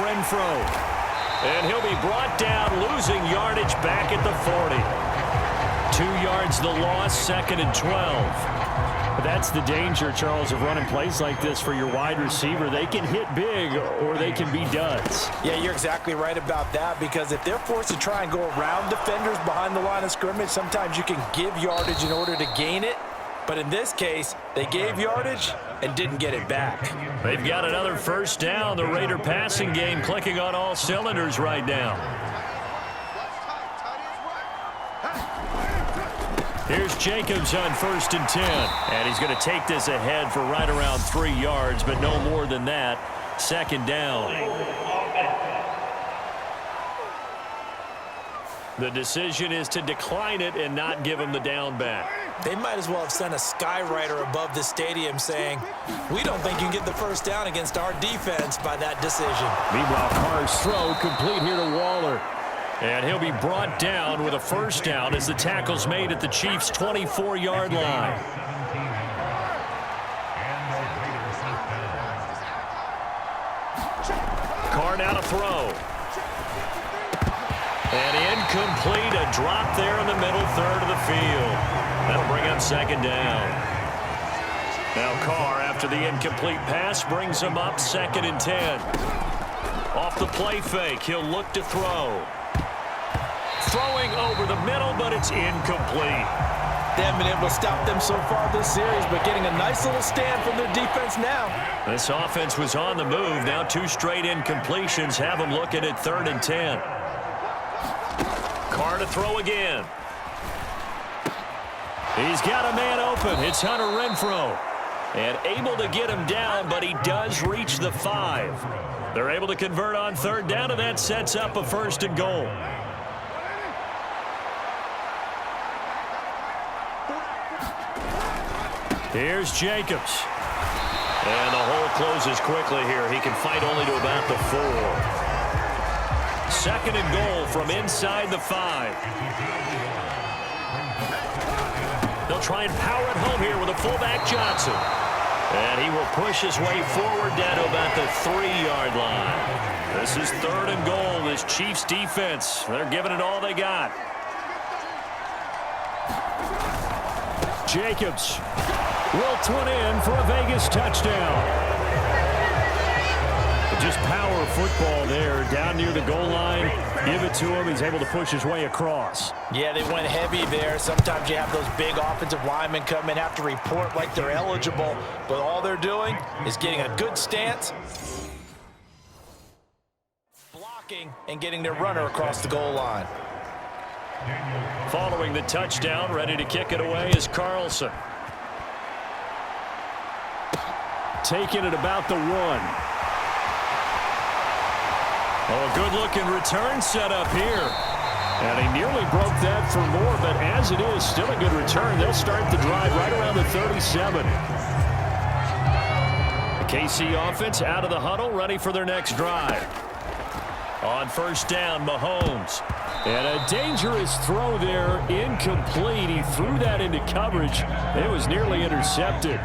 Renfro. And he'll be brought down, losing yardage back at the 40. 2 yards the loss, 2nd and 12. That's the danger, Charles, of running plays like this for your wide receiver. They can hit big or they can be duds. Yeah, you're exactly right about that, because if they're forced to try and go around defenders behind the line of scrimmage, sometimes you can give yardage in order to gain it. But in this case, they gave yardage and didn't get it back. They've got another first down. The Raider passing game clicking on all cylinders right now. Here's Jacobs on 1st and 10. And he's going to take this ahead for right around 3 yards, but no more than that. 2nd down. The decision is to decline it and not give him the down back. They might as well have sent a skywriter above the stadium saying, we don't think you can get the first down against our defense by that decision. Meanwhile, Carr's throw complete here to Waller. And he'll be brought down with a first down as the tackle's made at the Chiefs' 24-yard line. Carr now to throw. And incomplete, a drop there in the middle third of the field. That'll bring up 2nd down. Now Carr, after the incomplete pass, brings him up 2nd and 10. Off the play fake, he'll look to throw. Throwing over the middle, but it's incomplete. They haven't been able to stop them so far this series, but getting a nice little stand from their defense now. This offense was on the move. Now 2 straight incompletions have them looking at 3rd and 10. Carr to throw again. He's got a man open. It's Hunter Renfro. And able to get him down, but he does reach the 5. They're able to convert on 3rd down, and that sets up a 1st and goal. Here's Jacobs. And the hole closes quickly here. He can fight only to about the 4. 2nd and goal from inside the 5. They'll try and power it home here with a fullback Johnson. And he will push his way forward down to about the 3-yard line. This is 3rd and goal. This Chiefs defense, they're giving it all they got. Jacobs wilts one in for a Vegas touchdown. Just power football there, down near the goal line. Give it to him. He's able to push his way across. Yeah, they went heavy there. Sometimes you have those big offensive linemen come in, have to report like they're eligible, but all they're doing is getting a good stance, blocking, and getting their runner across the goal line. Following the touchdown, ready to kick it away is Carlson. Taking it about the 1. Oh, a good-looking return set up here. And he nearly broke that for more, but as it is, still a good return. They'll start the drive right around the 37. The KC offense out of the huddle, ready for their next drive. On 1st down, Mahomes. And a dangerous throw there, incomplete. He threw that into coverage. It was nearly intercepted.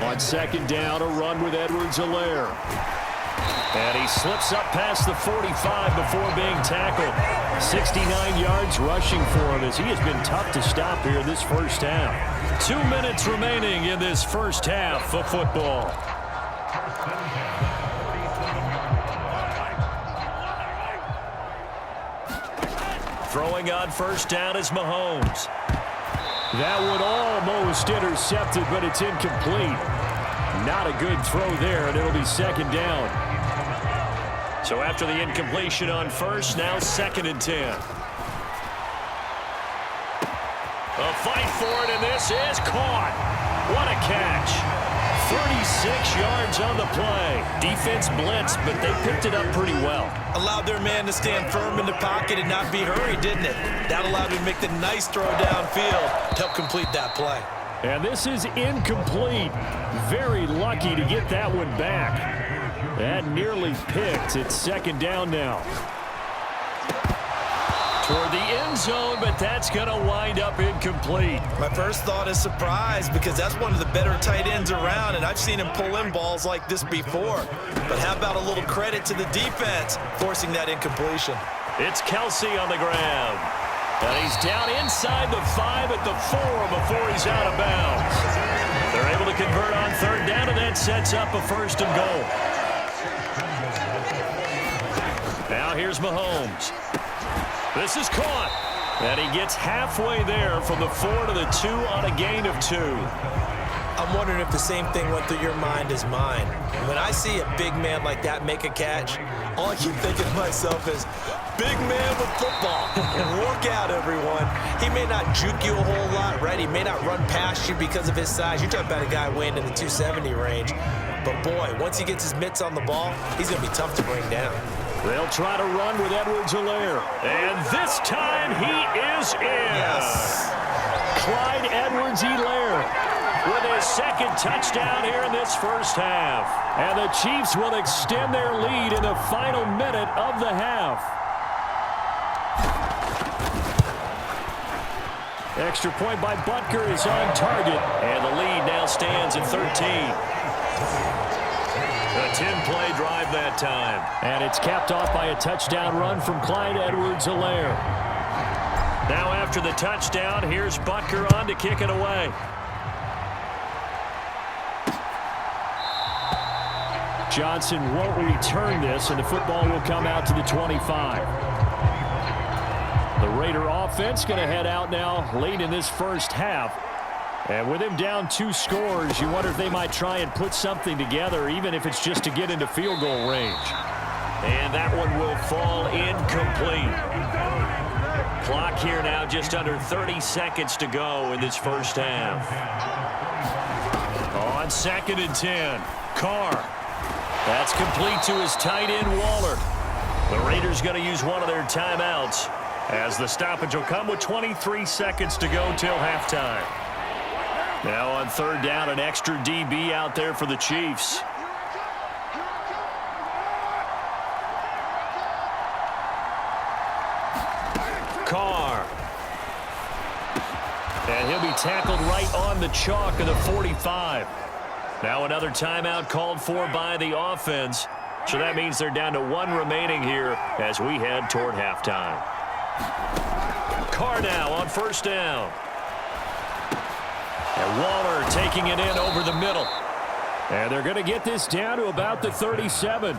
On 2nd down, a run with Edwards-Helaire. And he slips up past the 45 before being tackled. 69 yards rushing for him as he has been tough to stop here this first half. 2 minutes remaining in this first half of football. Throwing on 1st down is Mahomes. That one almost intercepted, but it's incomplete. Not a good throw there, and it'll be 2nd down. So after the incompletion on 1st, now 2nd and 10. A fight for it, and this is caught. What a catch. 36 yards on the play. Defense blitzed, but they picked it up pretty well. Allowed their man to stand firm in the pocket and not be hurried, didn't it? That allowed him to make the nice throw downfield to help complete that play. And this is incomplete. Very lucky to get that one back. That nearly picked. It's 2nd down now. toward the end zone, but that's going to wind up incomplete. My first thought is surprise because that's one of the better tight ends around, and I've seen him pull in balls like this before. But how about a little credit to the defense forcing that incompletion? It's Kelsey on the ground. And he's down inside the 5 at the 4 before he's out of bounds. They're able to convert on third down, and that sets up a first and goal. Now here's Mahomes. This is caught. And he gets halfway there from the 4 to the 2 on a gain of 2. I'm wondering if the same thing went through your mind as mine. When I see a big man like that make a catch, all I keep thinking to myself is, big man with football. Look out, everyone. He may not juke you a whole lot, right? He may not run past you because of his size. You're talking about a guy weighing in the 270 range. But, boy, once he gets his mitts on the ball, he's going to be tough to bring down. They'll try to run with Edwards-Helaire. And this time he is in. Yes. Clyde Edwards-Helaire with his second touchdown here in this first half. And the Chiefs will extend their lead in the final minute of the half. Extra point by Butker is on target. And the lead now stands at 13. A 10-play drive that time. And it's capped off by a touchdown run from Clyde Edwards-Helaire. Now after the touchdown, here's Butker on to kick it away. Johnson won't return this, and the football will come out to the 25. The Raider offense going to head out now late in this first half. And with him down 2 scores, you wonder if they might try and put something together, even if it's just to get into field goal range. And that one will fall incomplete. Clock here now just under 30 seconds to go in this first half. On 2nd and 10, Carr. That's complete to his tight end, Waller. The Raiders going to use one of their timeouts as the stoppage will come with 23 seconds to go till halftime. Now on third down, an extra DB out there for the Chiefs. Carr. And he'll be tackled right on the chalk of the 45. Now another timeout called for by the offense. So that means they're down to 1 remaining here as we head toward halftime. Carr now on first down. And Waller taking it in over the middle. And they're going to get this down to about the 37.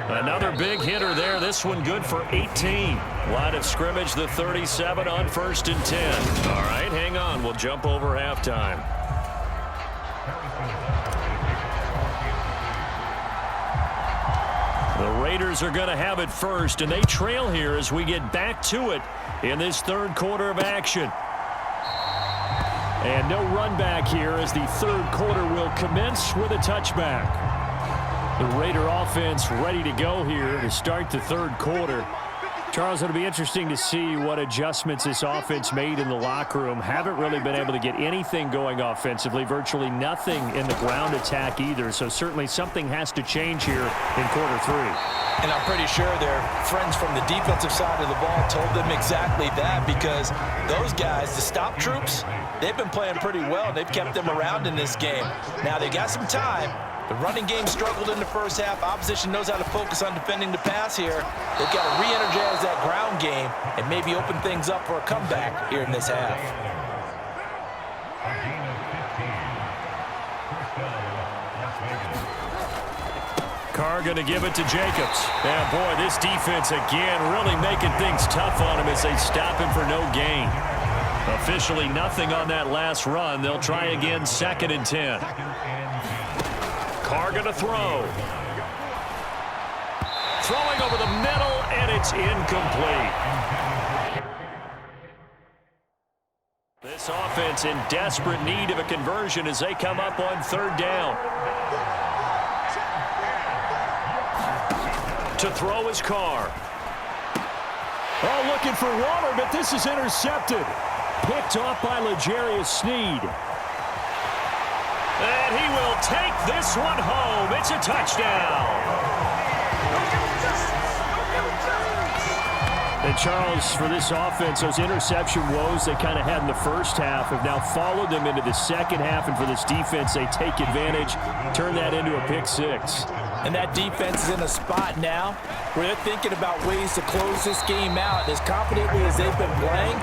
Another big hitter there. This one good for 18. Line of scrimmage, the 37 on 1st and 10. All right, hang on. We'll jump over halftime. The Raiders are going to have it first, and they trail here as we get back to it in this third quarter of action. And no run back here as the third quarter will commence with a touchback. The Raider offense ready to go here to start the third quarter. Charles, it'll be interesting to see what adjustments this offense made in the locker room. Haven't really been able to get anything going offensively, virtually nothing in the ground attack either. So certainly something has to change here in quarter 3. And I'm pretty sure their friends from the defensive side of the ball told them exactly that, because those guys, the stop troops, they've been playing pretty well. They've kept them around in this game. Now they got some time. The running game struggled in the first half. Opposition knows how to focus on defending the pass here. They've got to re-energize that ground game and maybe open things up for a comeback here in this half. Carr going to give it to Jacobs. And boy, this defense again really making things tough on him as they stop him for no gain. Officially nothing on that last run. They'll try again 2nd and 10. Carr going to throw. Throwing over the middle, and it's incomplete. This offense in desperate need of a conversion as they come up on third down. To throw is Carr. Oh, looking for Waller, but this is intercepted. Picked off by L'Jarius Sneed. And he will take this one home. It's a touchdown. And Charles, for this offense, those interception woes they kind of had in the first half have now followed them into the second half. And for this defense, they take advantage, turn that into a pick six. And that defense is in a spot now where they're thinking about ways to close this game out. As confidently as they've been playing,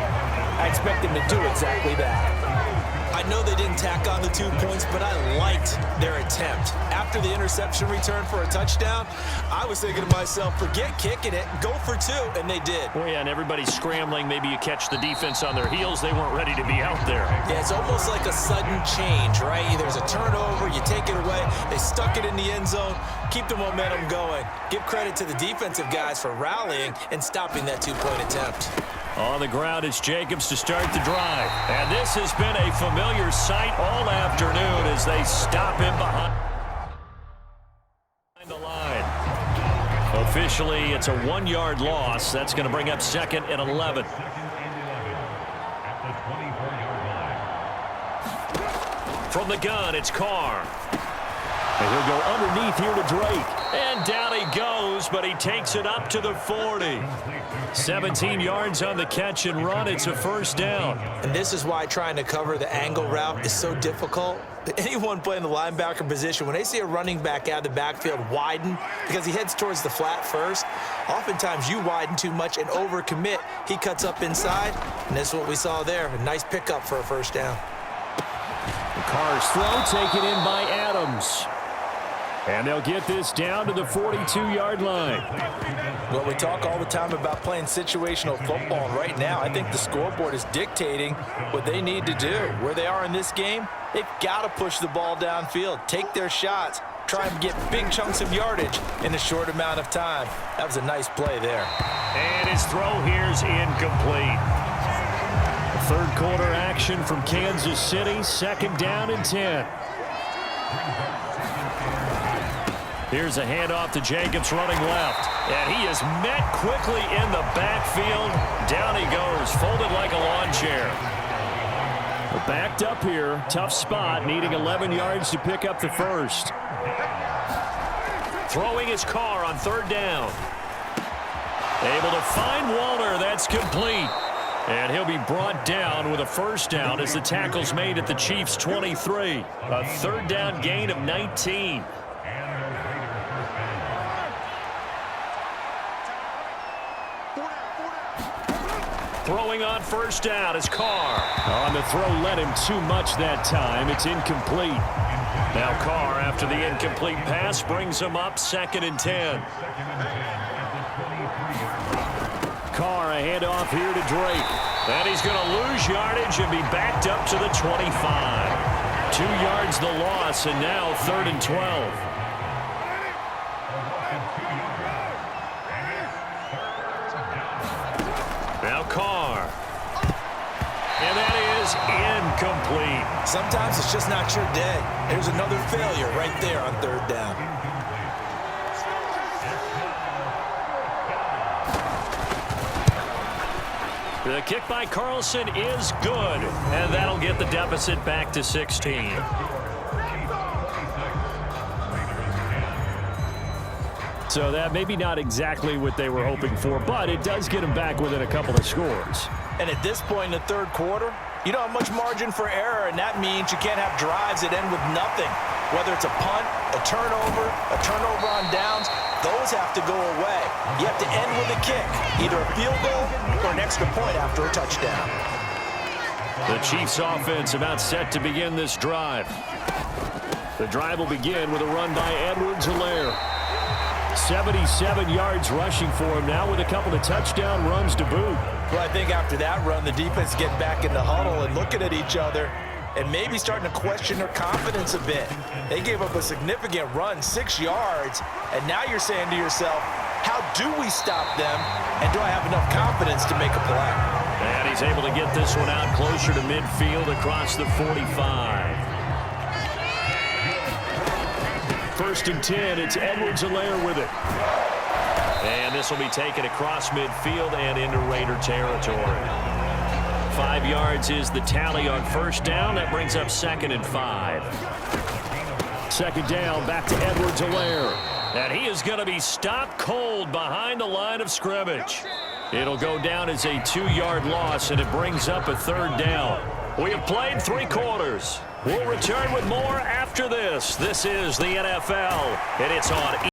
I expect them to do exactly that. I know they didn't tack on the 2 points, but I liked their attempt. After the interception return for a touchdown, I was thinking to myself, forget kicking it, go for 2, and they did. Oh, yeah, and everybody's scrambling. Maybe you catch the defense on their heels. They weren't ready to be out there. Yeah, it's almost like a sudden change, right? There's a turnover, you take it away, they stuck it in the end zone, keep the momentum going. Give credit to the defensive guys for rallying and stopping that 2-point attempt. On the ground, it's Jacobs to start the drive. And this has been a familiar sight all afternoon as they stop him behind the line. Officially, it's a 1-yard loss. That's going to bring up second and 11. From the gun, it's Carr. And he'll go underneath here to Drake. And down he goes, but he takes it up to the 40. 17 yards on the catch and run. It's a first down. And this is why trying to cover the angle route is so difficult. Anyone playing the linebacker position, when they see a running back out of the backfield widen because he heads towards the flat first, oftentimes you widen too much and overcommit. He cuts up inside, and that's what we saw there. A nice pickup for a first down. Carr's throw taken in by Adams. And they'll get this down to the 42-yard line. Well, we talk all the time about playing situational football. And right now, I think the scoreboard is dictating what they need to do. Where they are in this game, they've got to push the ball downfield, take their shots, try and get big chunks of yardage in a short amount of time. That was a nice play there. And his throw here's incomplete. Third quarter action from Kansas City, second down and 10. Here's a handoff to Jacobs running left. And he is met quickly in the backfield. Down he goes, folded like a lawn chair. Backed up here, tough spot, needing 11 yards to pick up the first. Throwing his Carr on third down. Able to find Walter, that's complete. And he'll be brought down with a first down as the tackle's made at the Chiefs' 23. A third down gain of 19. Throwing on first down is Carr. On the throw, led him too much that time. It's incomplete. Now Carr, after the incomplete pass, brings him up second and 10. Carr, a handoff here to Drake. And he's going to lose yardage and be backed up to the 25. 2 yards the loss, and now third and 12. Now Carr. And that is incomplete. Sometimes it's just not your day. There's another failure right there on third down. The kick by Carlson is good, and that'll get the deficit back to 16. So that maybe not exactly what they were hoping for, but it does get them back within a couple of scores. And at this point in the third quarter, you don't have much margin for error, and that means you can't have drives that end with nothing. Whether it's a punt, a turnover on downs, those have to go away. You have to end with a kick, either a field goal or an extra point after a touchdown. The Chiefs offense about set to begin this drive. The drive will begin with a run by Edwards-Helaire. 77 yards rushing for him now with a couple of touchdown runs to boot. Well, I think after that run, the defense get back in the huddle and looking at each other and maybe starting to question their confidence a bit. They gave up a significant run, 6 yards, and now you're saying to yourself, how do we stop them, and do I have enough confidence to make a play? And he's able to get this one out closer to midfield across the 45. First and 10, it's Edwards-Helaire with it. And this will be taken across midfield and into Raider territory. 5 yards is the tally on first down. That brings up second and 5. Second down, back to Edwards-Helaire. And he is going to be stopped cold behind the line of scrimmage. It'll go down as a 2-yard loss, and it brings up a 3rd down. We have played 3 quarters. We'll return with more after this. This is the NFL, and it's on